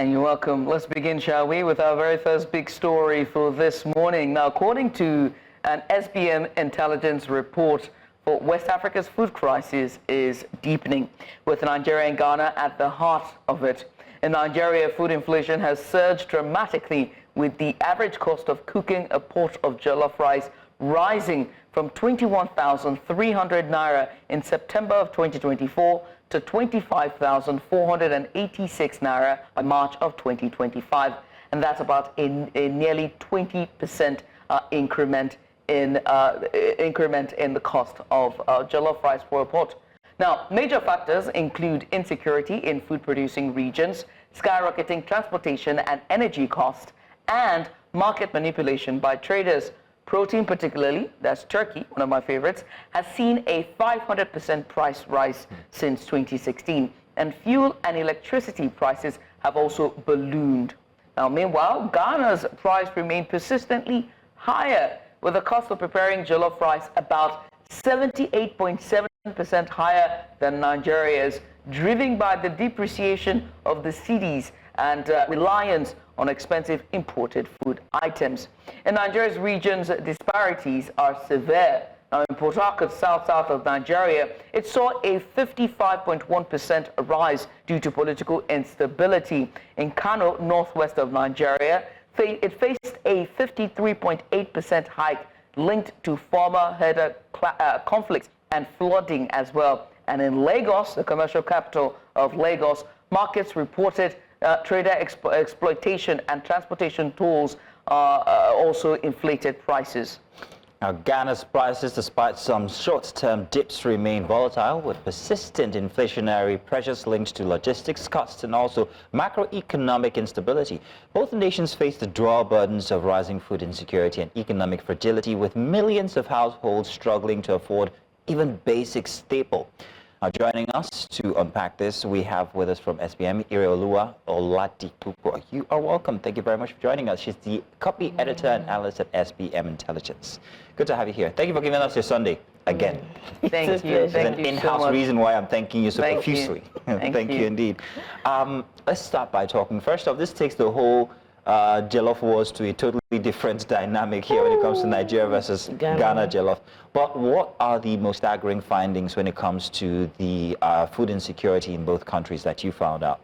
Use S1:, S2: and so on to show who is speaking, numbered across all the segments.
S1: And you're welcome. Let's begin, shall we, with our very first big story for this morning. Now, according to an SBM Intelligence report, for West Africa's food crisis is deepening, with Nigeria and Ghana at the heart of it. In Nigeria, food inflation has surged dramatically, with the average cost of cooking a pot of jollof rice rising from 21,300 naira in September of 2024 to 25,486 naira by March of 2025. And that's about a nearly 20% increment in the cost of jollof rice for a pot. Now, major factors include insecurity in food-producing regions, skyrocketing transportation and energy costs, and market manipulation by traders. Protein particularly, that's turkey, one of my favorites, has seen a 500% price rise since 2016. And fuel and electricity prices have also ballooned. Now, meanwhile, Ghana's price remained persistently higher, with the cost of preparing jollof rice about 78.7% higher than Nigeria's, driven by the depreciation of the cedis and reliance on expensive imported food items. In Nigeria's regions, disparities are severe. Now, in Port Harcourt, south of Nigeria, it saw a 55.1% rise due to political instability. In Kano, northwest of Nigeria, it faced a 53.8% hike linked to farmer-herder conflicts and flooding as well. And in Lagos, the commercial capital of Lagos, markets reported trader exploitation and transportation tools also inflated prices.
S2: Now, Ghana's prices, despite some short-term dips, remain volatile, with persistent inflationary pressures linked to logistics costs and also macroeconomic instability. Both nations face the dual burdens of rising food insecurity and economic fragility, with millions of households struggling to afford even basic staple. Now, joining us to unpack this, we have with us from SBM, Ilerioluwa Oladipupo. You are welcome. Thank you very much for joining us. She's the copy editor and analyst at SBM Intelligence. Good to have you here. Thank you for giving us your Sunday again.
S1: Thank you.
S2: There's an in-house reason why I'm thanking you so profusely. Thank you indeed. Let's start by talking. First off, this takes the whole jollof wars to a totally different dynamic here when it comes to Nigeria versus Ghana jollof. But what are the most staggering findings when it comes to the food insecurity in both countries that you found out?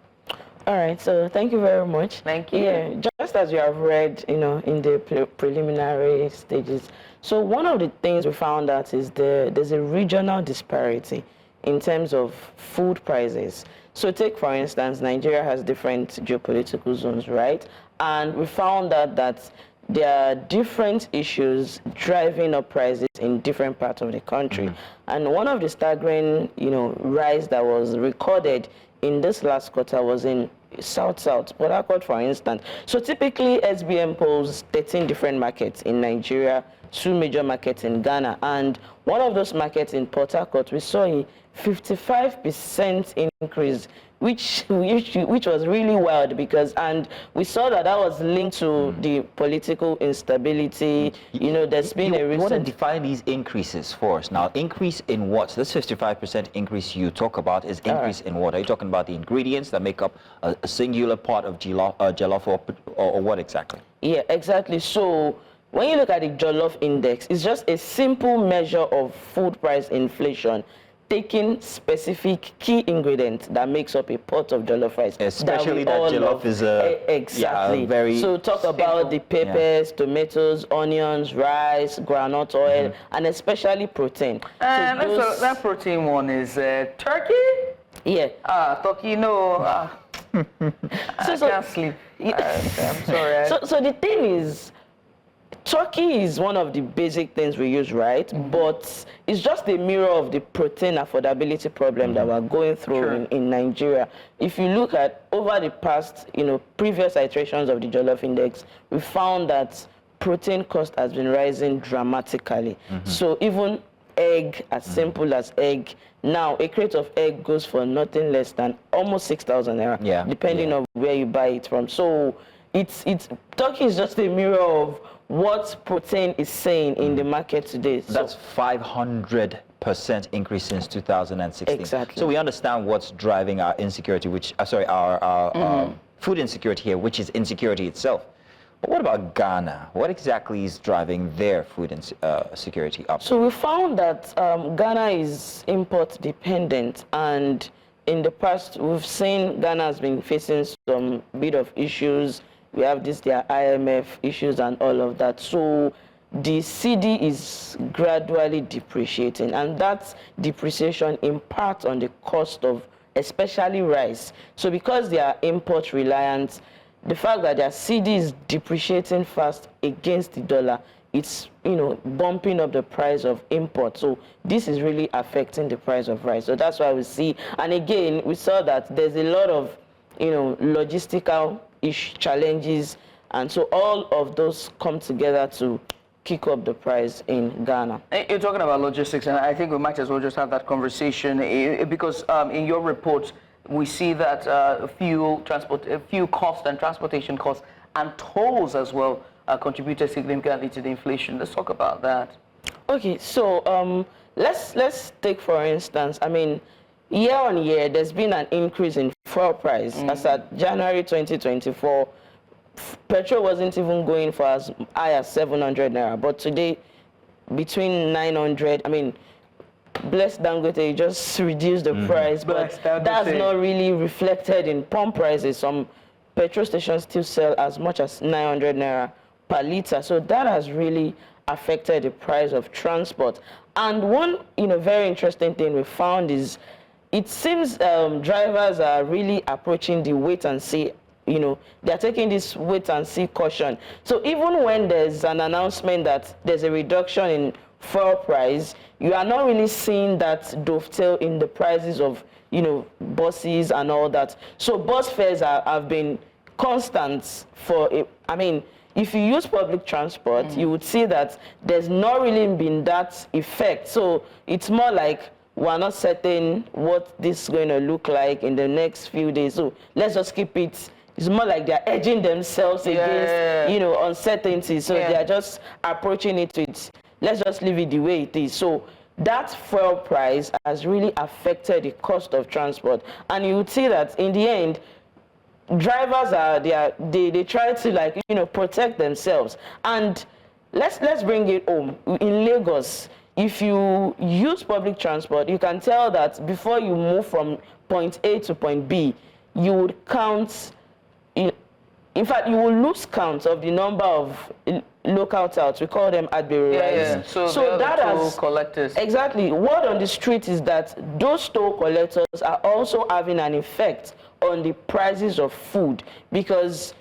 S3: All right, so thank you very much.
S1: Thank you.
S3: Yeah, just as you have read, in the preliminary stages. So one of the things we found out is there's a regional disparity in terms of food prices. So take, for instance, Nigeria has different geopolitical zones, right? And we found out that there are different issues driving up prices in different parts of the country. And one of the staggering, rise that was recorded in this last quarter was in South, Port Harcourt, for instance. So typically, SBM polls 13 different markets in Nigeria, 2 major markets in Ghana, and one of those markets in Port Harcourt, we saw a 55% increase, which was really wild, and we saw that was linked to the political instability. There's been a recent...
S2: You want to define these increases for us. Now, increase in what? This 55% increase you talk about is increase in what? Are you talking about the ingredients that make up a singular part of jollof or what exactly?
S3: Yeah, exactly. So when you look at the Jollof Index, it's just a simple measure of food price inflation, taking specific key ingredients that makes up a pot of jollof rice.
S2: Especially that jollof is
S3: exactly.
S2: Very
S3: so talk about the peppers, tomatoes, onions, rice, groundnut oil, and especially protein.
S1: That protein one is turkey?
S3: Yeah.
S1: Turkey, no. I can't sleep. I'm sorry.
S3: So the thing is, turkey is one of the basic things we use, right? But it's just a mirror of the protein affordability problem that we're going through in Nigeria. If you look at over the past, previous iterations of the Jollof Index, we found that protein cost has been rising dramatically. So even egg, as simple as egg, now a crate of egg goes for nothing less than almost 6,000 naira, depending on where you buy it from. So turkey is just a mirror of what protein is saying in the market today.
S2: So that's 500% increase since 2016.
S3: Exactly.
S2: So we understand what's driving our insecurity, our food insecurity here, which is insecurity itself. But what about Ghana? What exactly is driving their food security up?
S3: So we found that Ghana is import dependent, and in the past we've seen Ghana has been facing some bit of issues. We have their IMF issues and all of that. So the cedi is gradually depreciating, and that depreciation impacts on the cost of especially rice. So because they are import reliant, the fact that their cedi is depreciating fast against the dollar, it's bumping up the price of import. So this is really affecting the price of rice. So that's why we see, and again we saw that there's a lot of logistical challenges, and so all of those come together to kick up the price in Ghana.
S1: You're talking about logistics, and I think we might as well just have that conversation because in your report we see that fuel cost and transportation costs and tolls as well contributed significantly to the inflation. Let's talk about that. Okay,
S3: so let's take for instance, I mean, year on year there's been an increase in fuel price. As at January 2024, petrol wasn't even going for as high as 700 naira, but today between 900. I mean, bless Dangote, just reduce the price, but that's not really reflected in pump prices. Some petrol stations still sell as much as 900 naira per liter, so that has really affected the price of transport. And one very interesting thing we found is it seems drivers are really approaching the wait and see. They're taking this wait and see caution. So even when there's an announcement that there's a reduction in fuel price, you are not really seeing that dovetail in the prices of buses and all that. So bus fares have been constant for I mean, if you use public transport, you would see that there's not really been that effect. So it's more like we're not certain what this is going to look like in the next few days. So let's just keep it. It's more like they're edging themselves against, uncertainty. So they're just approaching it with, let's just leave it the way it is. So that fuel price has really affected the cost of transport. And you would see that in the end, drivers they try to protect themselves. And let's bring it home. In Lagos, if you use public transport, you can tell that before you move from point A to point B, you would count. In fact, you will lose count of the number of local touts. We call them adberi rides.
S1: So that has collectors.
S3: Exactly. Word on the street is that those toll collectors are also having an effect on the prices of food, because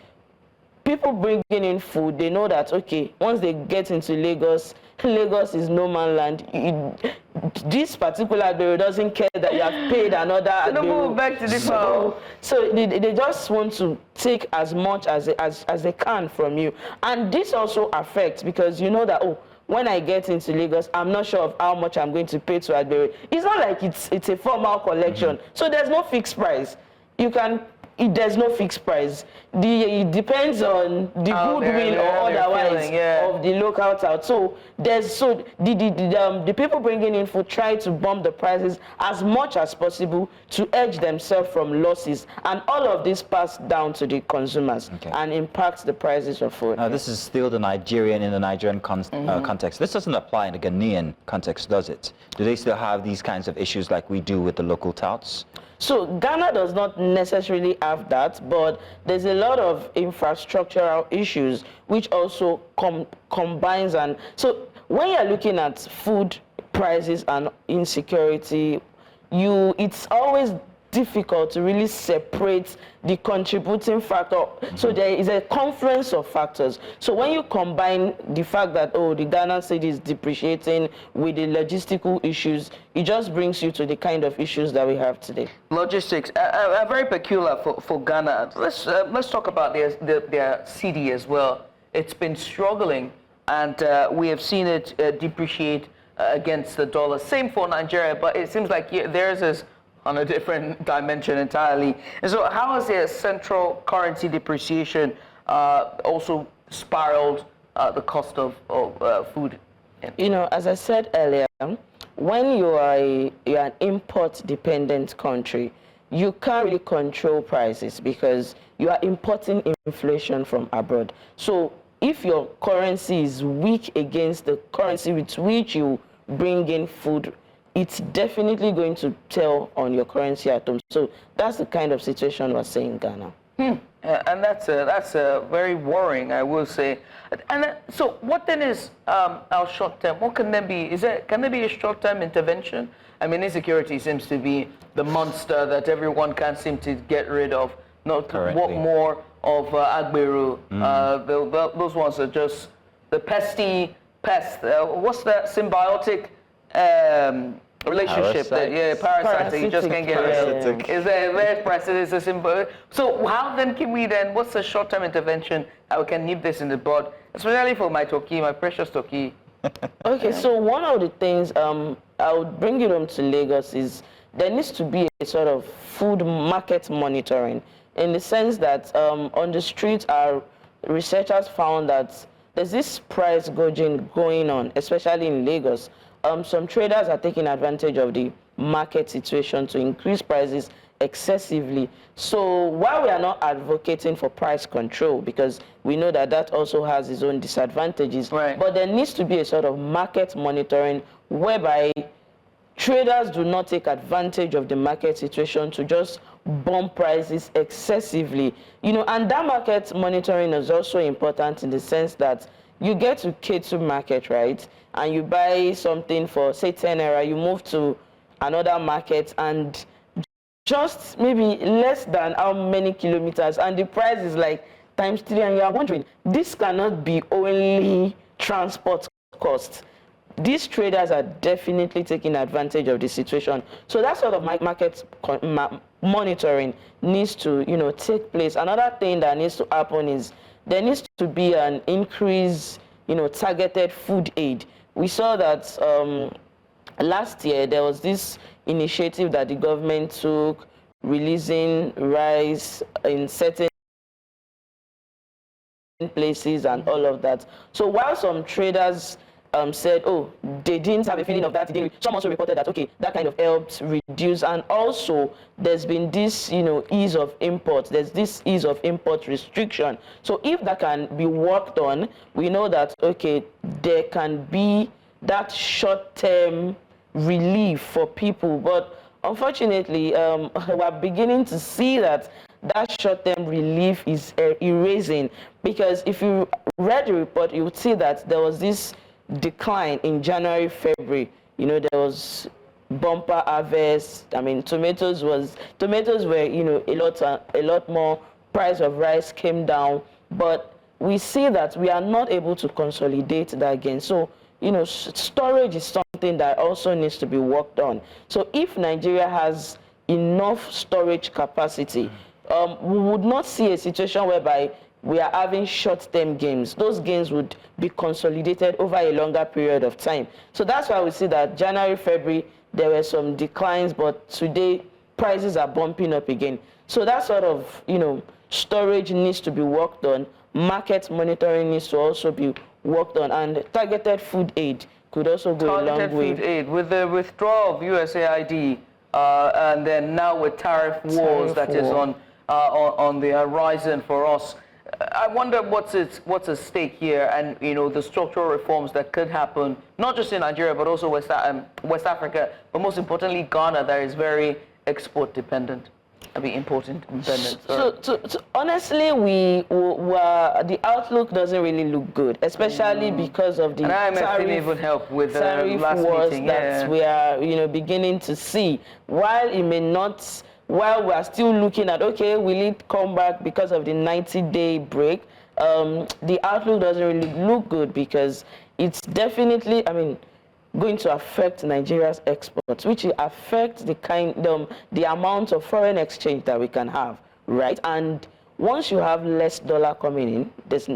S3: people bringing in food, they know that, okay, once they get into Lagos, Lagos is no man land. This particular adberi doesn't care that you have paid another
S1: adberi. Back to the
S3: so they just want to take as much as they can from you. And this also affects, because you know that, when I get into Lagos, I'm not sure of how much I'm going to pay to adberi. It's not like it's a formal collection. So there's no fixed price. There's no fixed price. It depends on the goodwill or otherwise of the local tout. So the people bringing in food try to bump the prices as much as possible to edge themselves from losses, and all of this pass down to the consumers and impacts the prices of food.
S2: Now, this is still the Nigerian context. This doesn't apply in the Ghanaian context, does it? Do they still have these kinds of issues like we do with the local touts?
S3: So Ghana does not necessarily have that, but there's a lot of infrastructural issues which also combines. And so when you're looking at food prices and insecurity, it's always difficult to really separate the contributing factor. So there is a confluence of factors. So when you combine the fact that, the Ghana cedi is depreciating with the logistical issues, it just brings you to the kind of issues that we have today.
S1: Logistics are very peculiar for Ghana. Let's talk about their cedi as well. It's been struggling, and we have seen it depreciate against the dollar. Same for Nigeria, but it seems like theirs is on a different dimension entirely. And so how has the central currency depreciation also spiraled the cost of food?
S3: As I said earlier, when you are an import-dependent country, you can't really control prices because you are importing inflation from abroad. So if your currency is weak against the currency with which you bring in food, it's definitely going to tell on your currency at home. So that's the kind of situation we're seeing in Ghana.
S1: And that's very worrying, I will say. And so, what then is our short term? What can there be? Can there be a short term intervention? I mean, insecurity seems to be the monster that everyone can't seem to get rid of. Not what more of Agberu? Those ones are just the pesty pest. What's that symbiotic relationship? Parasite. You just can't get rid of. Is there very parasitic? Is symbol? So how then can we then? What's the short-term intervention that we can nip this in the bud, especially for my Toki, my precious Toki?
S3: Okay, so one of the things I would bring it home to Lagos is there needs to be a sort of food market monitoring, in the sense that on the streets, our researchers found that there's this price gouging going on, especially in Lagos. Some traders are taking advantage of the market situation to increase prices excessively. So while we are not advocating for price control, because we know that that also has its own disadvantages, but there needs to be a sort of market monitoring whereby traders do not take advantage of the market situation to just bump prices excessively. And that market monitoring is also important in the sense that you get to K2 market, right? And you buy something for, say, 10 naira, you move to another market and just maybe less than how many kilometers, and the price is like ×3, and you are wondering, this cannot be only transport cost. These traders are definitely taking advantage of the situation. So that sort of market monitoring needs to, take place. Another thing that needs to happen is there needs to be an increase, targeted food aid. We saw that last year there was this initiative that the government took, releasing rice in certain places and all of that. So while some traders said, oh, they didn't have a feeling of that, some also reported that, okay, that kind of helped reduce. And also there's been this, ease of import. There's this ease of import restriction. So if that can be worked on, we know that, okay, there can be that short-term relief for people. But unfortunately, we're beginning to see that short-term relief is erasing, because if you read the report, you would see that there was this decline in January, February. There was bumper harvest. I mean, tomatoes were, a lot more. Price of rice came down, but we see that we are not able to consolidate that again. So, storage is something that also needs to be worked on. So if Nigeria has enough storage capacity, we would not see a situation whereby we are having short-term gains. Those gains would be consolidated over a longer period of time. So that's why we see that January, February, there were some declines, but today prices are bumping up again. So that sort of, storage needs to be worked on. Market monitoring needs to also be worked on, and targeted food aid could also go a long way.
S1: Targeted food aid, with the withdrawal of USAID, and then now with tariff wars that is on the horizon for us. I wonder what's at stake here, and the structural reforms that could happen, not just in Nigeria but also West Africa, but most importantly Ghana, that is very export dependent. Import dependent.
S3: So honestly, the outlook doesn't really look good, especially because of the tariff wars that we are beginning to see. While it may not. While we are still looking at, okay, will it come back because of the 90-day break, the outlook doesn't really look good, because it's definitely, going to affect Nigeria's exports, which will affect the amount of foreign exchange that we can have, right? And once you have less dollar coming in, there's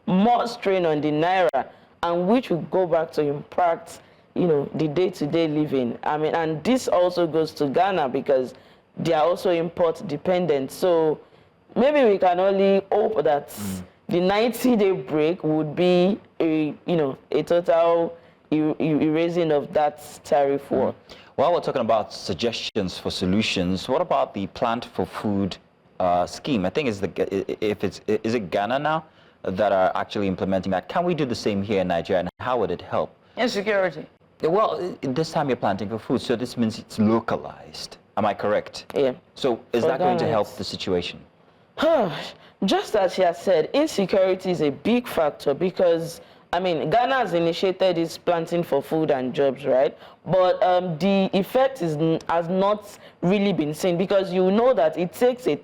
S3: more strain on the naira, and which will go back to impact, the day-to-day living. And this also goes to Ghana, because they are also import dependent. So maybe we can only hope that the 90-day break would be a total erasing of that tariff war.
S2: While we're talking about suggestions for solutions, what about the Plant for Food scheme? I think is it Ghana now that are actually implementing that? Can we do the same here in Nigeria, and how would it help?
S1: Insecurity.
S2: Well, this time you're planting for food, so this means it's localized. Am I correct?
S3: Yeah.
S2: So is
S3: For
S2: that going to
S3: Ghana,
S2: help the situation?
S3: Just as she has said, insecurity is a big factor because, I mean, Ghana has initiated its planting for food and jobs, right? But the effect has not really been seen because you know that it takes a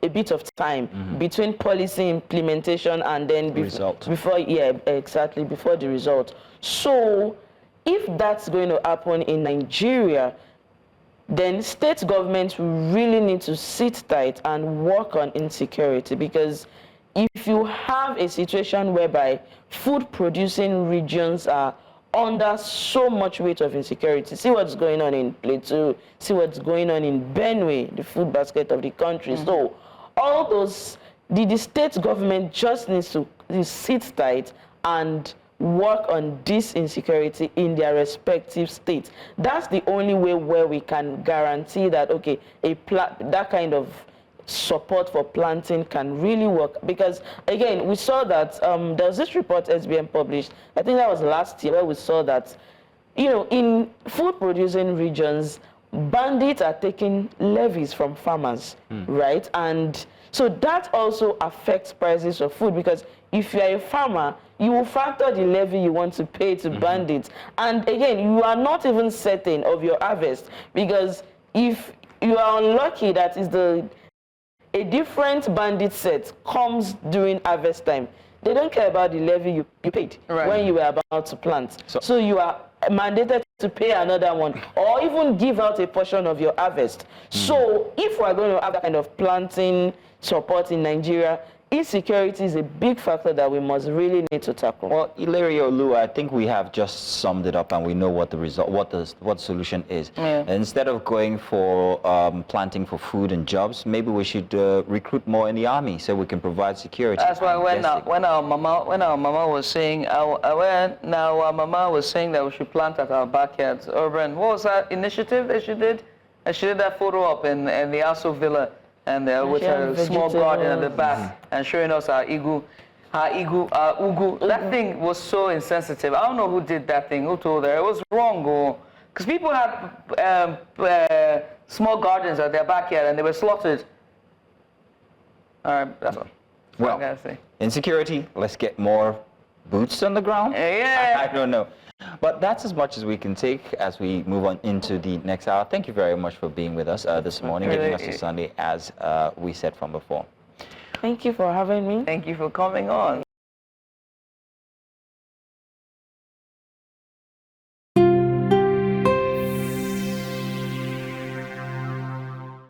S3: bit of time between policy implementation and then before the result. So if that's going to happen in Nigeria, then state governments really need to sit tight and work on insecurity, because if you have a situation whereby food producing regions are under so much weight of insecurity, see what's going on in Plateau, see what's going on in Benue, the food basket of the country. So all those, the state government just needs to sit tight and work on this insecurity in their respective states. That's the only way where we can guarantee that, okay, that kind of support for planting can really work. Because again, we saw that there was this report SBM published, I think that was last year, where we saw that, you know, in food producing regions, bandits are taking levies from farmers, right? And so that also affects prices of food, because if you are a farmer, you will factor the levy you want to pay to bandits. And again, you are not even certain of your harvest, because if you are unlucky that is a different bandit set comes during harvest time, they don't care about the levy you paid when you were about to plant. So you are mandated to pay another one, or even give out a portion of your harvest. So if we're going to have that kind of planting support in Nigeria, insecurity is a big factor that we must really need to tackle.
S2: Well, Ilerioluwa, I think we have just summed it up, and we know what the result, what the solution is. Instead of going for planting for food and jobs, maybe we should recruit more in the army so we can provide security.
S1: That's why when our mama was saying our mama was saying that we should plant at our backyards. Urban, what was that initiative that she did? She did that photo up in the Aso Villa, and with her small garden at the back, and showing us our ugu. That thing was so insensitive. I don't know who did that thing, who told her. It was wrong, because people had small gardens at their backyard, and they were slaughtered. All right, that's all.
S2: Well,
S1: I gotta say.
S2: Insecurity, let's get more boots on the ground.
S1: Yeah.
S2: I don't know. But that's as much as we can take as we move on into the next hour. Thank you very much for being with us this morning, giving us the Sunday as we said from before.
S3: Thank you for having me.
S1: Thank you for coming on.